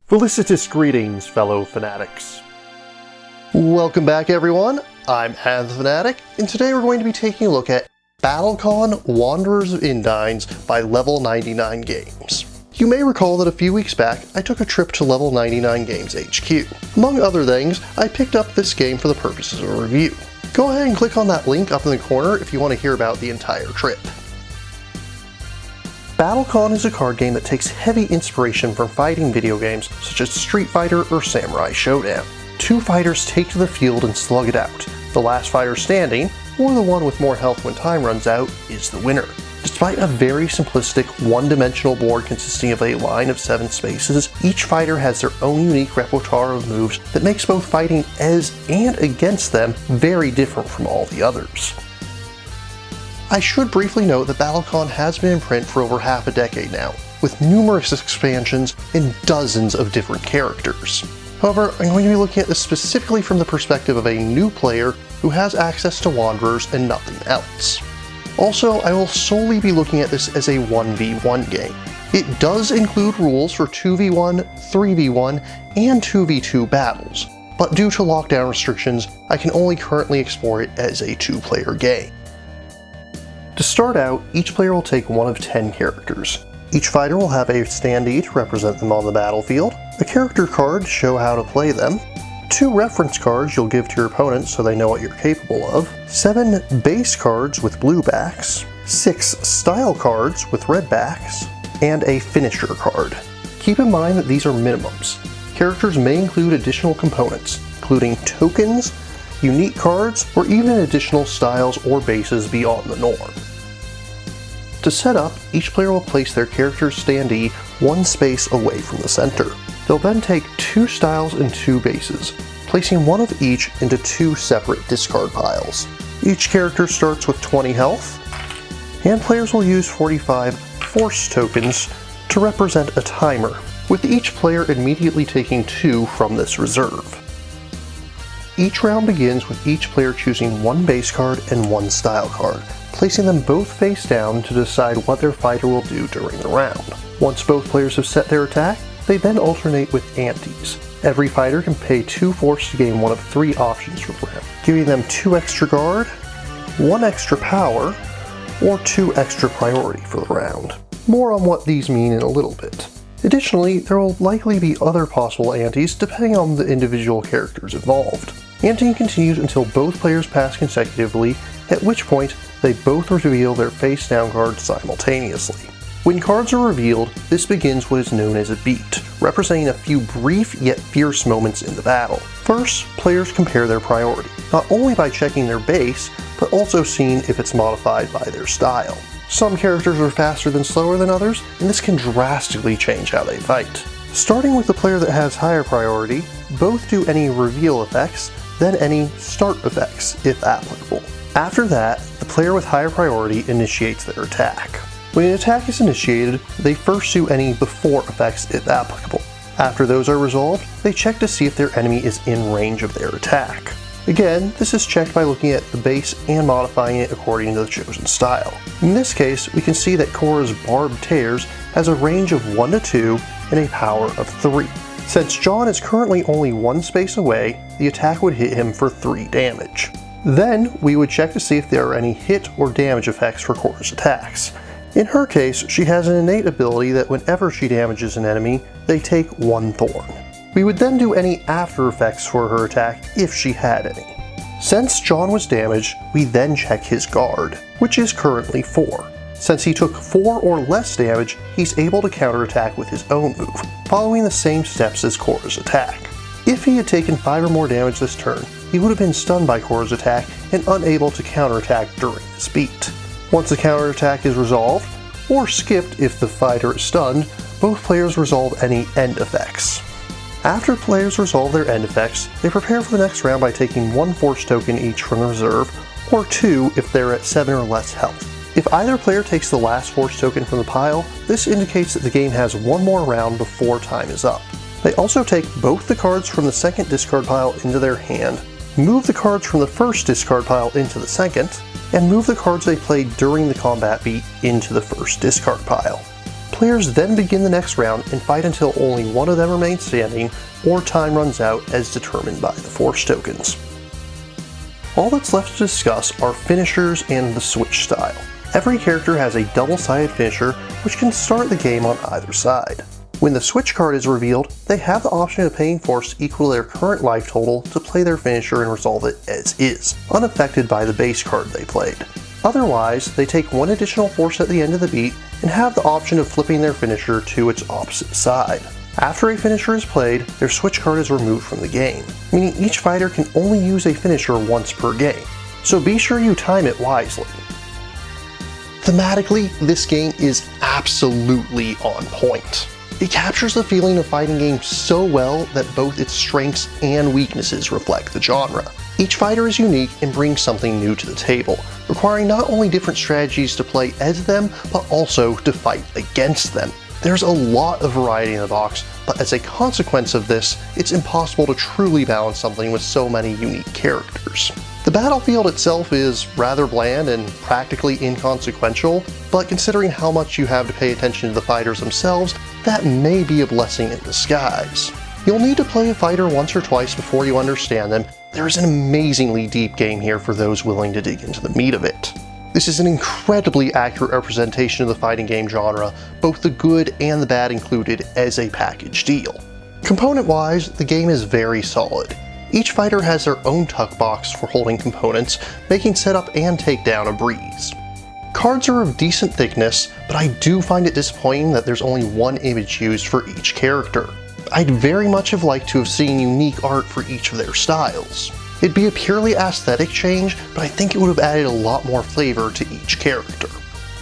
Felicitous greetings, fellow Fanatics. Welcome back, everyone. I'm the Fanatic, and today we're going to be taking a look at BattleCON Wanderers of Indines by Level 99 Games. You may recall that a few weeks back, I took a trip to Level 99 Games HQ. Among other things, I picked up this game for the purposes of a review. Go ahead and click on that link up in the corner if you want to hear about the entire trip. BattleCON is a card game that takes heavy inspiration from fighting video games such as Street Fighter or Samurai Showdown. Two fighters take to the field and slug it out. The last fighter standing, or the one with more health when time runs out, is the winner. Despite a very simplistic, one-dimensional board consisting of a line of 7 spaces, each fighter has their own unique repertoire of moves that makes both fighting as and against them very different from all the others. I should briefly note that BattleCON has been in print for over half a decade now, with numerous expansions and dozens of different characters. However, I'm going to be looking at this specifically from the perspective of a new player who has access to Wanderers and nothing else. Also, I will solely be looking at this as a 1v1 game. It does include rules for 2v1, 3v1, and 2v2 battles, but due to lockdown restrictions, I can only currently explore it as a 2-player game. To start out, each player will take one of 10 characters. Each fighter will have a standee to represent them on the battlefield, a character card to show how to play them, 2 reference cards you'll give to your opponent so they know what you're capable of, 7 base cards with blue backs, 6 style cards with red backs, and a finisher card. Keep in mind that these are minimums. Characters may include additional components, including tokens, unique cards, or even additional styles or bases beyond the norm. To set up, each player will place their character's standee one space away from the center. They'll then take 2 styles and 2 bases, placing one of each into 2 separate discard piles. Each character starts with 20 health, and players will use 45 force tokens to represent a timer, with each player immediately taking 2 from this reserve. Each round begins with each player choosing 1 base card and 1 style card, placing them both face down to decide what their fighter will do during the round. Once both players have set their attack, they then alternate with antes. Every fighter can pay 2 force to gain one of 3 options for the round, giving them 2 extra guard, 1 extra power, or 2 extra priority for the round. More on what these mean in a little bit. Additionally, there will likely be other possible antes depending on the individual characters involved. Anteing continues until both players pass consecutively, at which point they both reveal their face down cards simultaneously. When cards are revealed, this begins what is known as a beat, representing a few brief yet fierce moments in the battle. First, players compare their priority, not only by checking their base, but also seeing if it's modified by their style. Some characters are faster than slower than others, and this can drastically change how they fight. Starting with the player that has higher priority, both do any reveal effects, then any start effects, if applicable. After that, the player with higher priority initiates their attack. When an attack is initiated, they first do any before effects, if applicable. After those are resolved, they check to see if their enemy is in range of their attack. Again, this is checked by looking at the base and modifying it according to the chosen style. In this case, we can see that Korra's Barbed Tears has a range of 1 to 2 and a power of 3. Since John is currently only 1 space away, the attack would hit him for 3 damage. Then, we would check to see if there are any hit or damage effects for Korra's attacks. In her case, she has an innate ability that whenever she damages an enemy, they take 1 thorn. We would then do any after effects for her attack if she had any. Since John was damaged, we then check his guard, which is currently 4. Since he took 4 or less damage, he's able to counterattack with his own move, following the same steps as Korra's attack. If he had taken 5 or more damage this turn, he would have been stunned by Korra's attack and unable to counterattack during this beat. Once the counterattack is resolved, or skipped if the fighter is stunned, both players resolve any end effects. After players resolve their end effects, they prepare for the next round by taking 1 force token each from the reserve, or 2 if they're at 7 or less health. If either player takes the last force token from the pile, this indicates that the game has 1 more round before time is up. They also take both the cards from the second discard pile into their hand, move the cards from the first discard pile into the second, and move the cards they played during the combat beat into the first discard pile. Players then begin the next round and fight until only one of them remains standing or time runs out as determined by the force tokens. All that's left to discuss are finishers and the switch style. Every character has a double-sided finisher which can start the game on either side. When the switch card is revealed, they have the option of paying force equal to their current life total to play their finisher and resolve it as is, unaffected by the base card they played. Otherwise, they take one additional force at the end of the beat and have the option of flipping their finisher to its opposite side. After a finisher is played, their switch card is removed from the game, meaning each fighter can only use a finisher once per game, so be sure you time it wisely. Thematically, this game is absolutely on point. It captures the feeling of fighting games so well that both its strengths and weaknesses reflect the genre. Each fighter is unique and brings something new to the table, requiring not only different strategies to play as them, but also to fight against them. There's a lot of variety in the box, but as a consequence of this, it's impossible to truly balance something with so many unique characters. The battlefield itself is rather bland and practically inconsequential, but considering how much you have to pay attention to the fighters themselves, that may be a blessing in disguise. You'll need to play a fighter once or twice before you understand them. There is an amazingly deep game here for those willing to dig into the meat of it. This is an incredibly accurate representation of the fighting game genre, both the good and the bad included as a package deal. Component-wise, the game is very solid. Each fighter has their own tuck box for holding components, making setup and takedown a breeze. Cards are of decent thickness, but I do find it disappointing that there's only one image used for each character. I'd very much have liked to have seen unique art for each of their styles. It'd be a purely aesthetic change, but I think it would have added a lot more flavor to each character.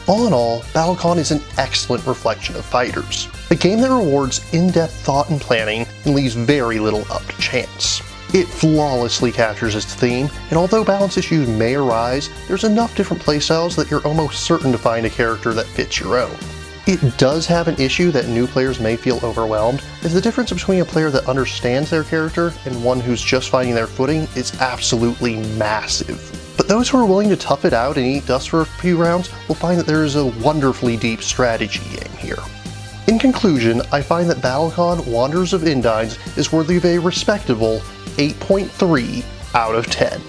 All in all, BattleCON is an excellent reflection of fighters. A game that rewards in-depth thought and planning and leaves very little up to chance. It flawlessly captures its theme, and although balance issues may arise, there's enough different playstyles that you're almost certain to find a character that fits your own. It does have an issue that new players may feel overwhelmed, as the difference between a player that understands their character and one who's just finding their footing is absolutely massive. But those who are willing to tough it out and eat dust for a few rounds will find that there is a wonderfully deep strategy game here. In conclusion, I find that BattleCON Wanderers of Indines is worthy of a respectable 8.3 out of 10.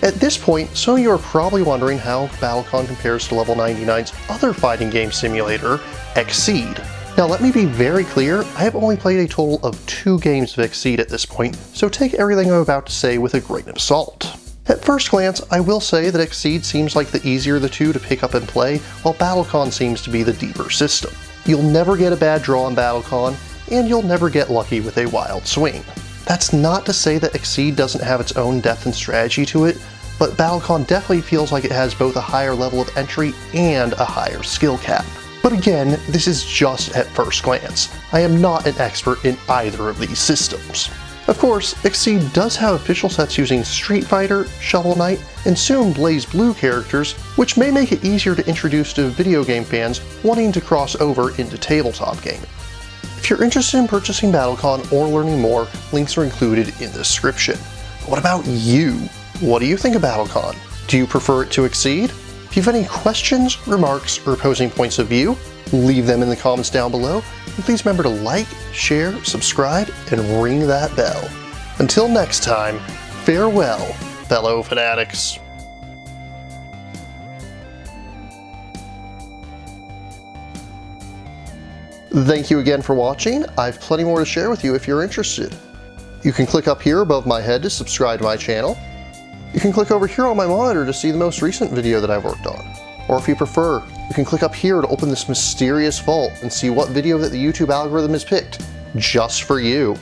At this point, some of you are probably wondering how BattleCON compares to Level 99's other fighting game simulator, Exceed. Now let me be very clear, I have only played a total of 2 games of Exceed at this point, so take everything I'm about to say with a grain of salt. At first glance, I will say that Exceed seems like the easier of the two to pick up and play, while BattleCON seems to be the deeper system. You'll never get a bad draw in BattleCON, and you'll never get lucky with a wild swing. That's not to say that Exceed doesn't have its own depth and strategy to it, but BattleCON definitely feels like it has both a higher level of entry and a higher skill cap. But again, this is just at first glance. I am not an expert in either of these systems. Of course, Exceed does have official sets using Street Fighter, Shovel Knight, and soon BlazBlue characters, which may make it easier to introduce to video game fans wanting to cross over into tabletop gaming. If you're interested in purchasing BattleCON or learning more, links are included in the description. But what about you? What do you think of BattleCON? Do you prefer it to Exceed? If you have any questions, remarks, or opposing points of view, leave them in the comments down below, and please remember to like, share, subscribe, and ring that bell. Until next time, farewell, fellow fanatics. Thank you again for watching. I have plenty more to share with you if you're interested. You can click up here above my head to subscribe to my channel. You can click over here on my monitor to see the most recent video that I've worked on. Or if you prefer, you can click up here to open this mysterious vault and see what video that the YouTube algorithm has picked just for you.